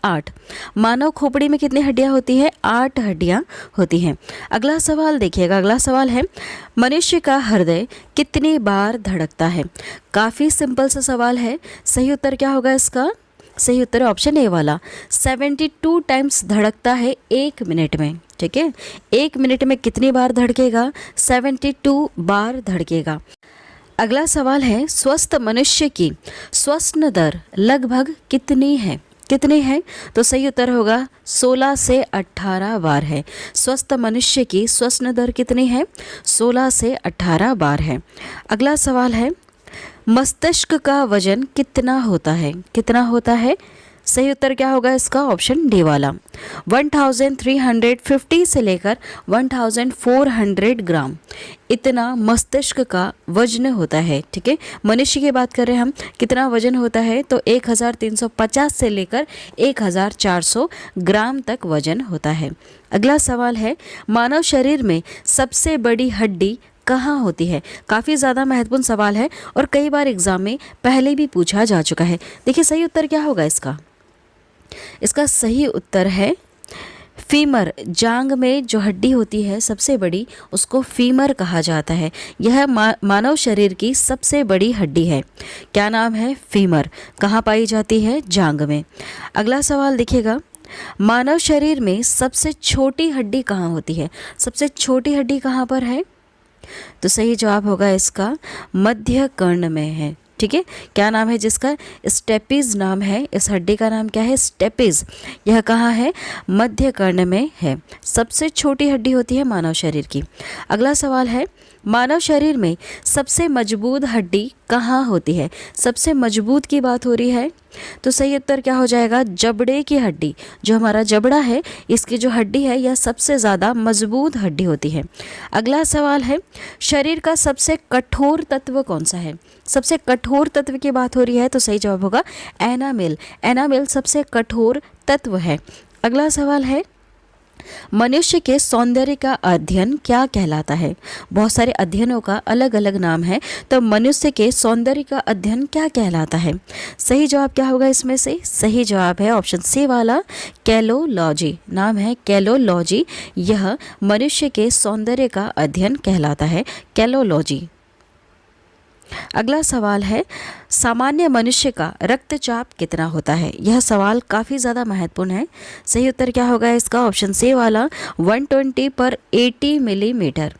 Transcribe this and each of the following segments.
8। मानव खोपड़ी में कितनी हड्डियां होती है? 8 हड्डियां होती हैं। अगला सवाल देखिएगा, अगला सवाल है मनुष्य का हृदय कितनी बार धड़कता है? काफ़ी सिंपल सा सवाल है। सही उत्तर क्या होगा इसका? सही उत्तर है ऑप्शन ए वाला, 72 टाइम्स धड़कता है 1 मिनट में। ठीक है, 1 मिनट में कितनी बार धड़केगा? 72 बार धड़केगा। अगला सवाल है स्वस्थ मनुष्य की श्वसन दर लगभग कितनी है? कितनी है? तो सही उत्तर होगा 16 से 18 बार है। स्वस्थ मनुष्य की श्वसन दर कितनी है? 16 से 18 बार है। अगला सवाल है मस्तिष्क का वजन कितना होता है? कितना होता है? सही उत्तर क्या होगा इसका? ऑप्शन डी वाला, 1350 से लेकर 1400 ग्राम इतना मस्तिष्क का वजन होता है। ठीक है, मनुष्य की बात करें हम, कितना वजन होता है? तो 1350 से लेकर 1400 ग्राम तक वजन होता है। अगला सवाल है मानव शरीर में सबसे बड़ी हड्डी कहाँ होती है? काफ़ी ज़्यादा महत्वपूर्ण सवाल है और कई बार एग्जाम में पहले भी पूछा जा चुका है। देखिए सही उत्तर क्या होगा इसका? इसका सही उत्तर है फीमर। जांग में जो हड्डी होती है सबसे बड़ी, उसको फीमर कहा जाता है। यह मानव शरीर की सबसे बड़ी हड्डी है। क्या नाम है? फीमर। कहाँ पाई जाती है? जांग में। अगला सवाल देखिएगा, मानव शरीर में सबसे छोटी हड्डी कहाँ होती है? सबसे छोटी हड्डी कहाँ पर है? तो सही जवाब होगा इसका मध्य कर्ण में है। ठीक है, क्या नाम है जिसका? स्टेपिज नाम है। इस हड्डी का नाम क्या है? स्टेपिज। यह कहाँ है? मध्य कर्ण में है। सबसे छोटी हड्डी होती है मानव शरीर की। अगला सवाल है मानव शरीर में सबसे मजबूत हड्डी कहाँ होती है? सबसे मजबूत की बात हो रही है, तो सही उत्तर क्या हो जाएगा? जबड़े की हड्डी। जो हमारा जबड़ा है, इसकी जो हड्डी है यह सबसे ज़्यादा मजबूत हड्डी होती है। अगला सवाल है शरीर का सबसे कठोर तत्व कौन सा है? सबसे कठोर तत्व की बात हो रही है, तो सही जवाब होगा एनामेल। एनामेल सबसे कठोर तत्व है। अगला सवाल है मनुष्य के सौंदर्य का अध्ययन क्या कहलाता है? बहुत सारे अध्ययनों का अलग अलग नाम है, तो मनुष्य के सौंदर्य का अध्ययन क्या कहलाता है? सही जवाब क्या होगा इसमें से? सही जवाब है ऑप्शन सी वाला, कैलोलॉजी। नाम है कैलोलॉजी। यह मनुष्य के सौंदर्य का अध्ययन कहलाता है, कैलोलॉजी। अगला सवाल है सामान्य मनुष्य का रक्तचाप कितना होता है? यह सवाल काफ़ी ज़्यादा महत्वपूर्ण है। सही उत्तर क्या होगा इसका? ऑप्शन सी वाला, 120/80 मिलीमीटर।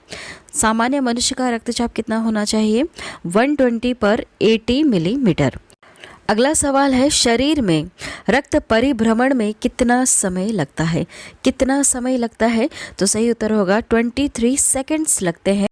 सामान्य मनुष्य का रक्तचाप कितना होना चाहिए? 120/80 मिलीमीटर। अगला सवाल है शरीर में रक्त परिभ्रमण में कितना समय लगता है? कितना समय लगता है? तो सही उत्तर होगा 23 सेकंड्स लगते हैं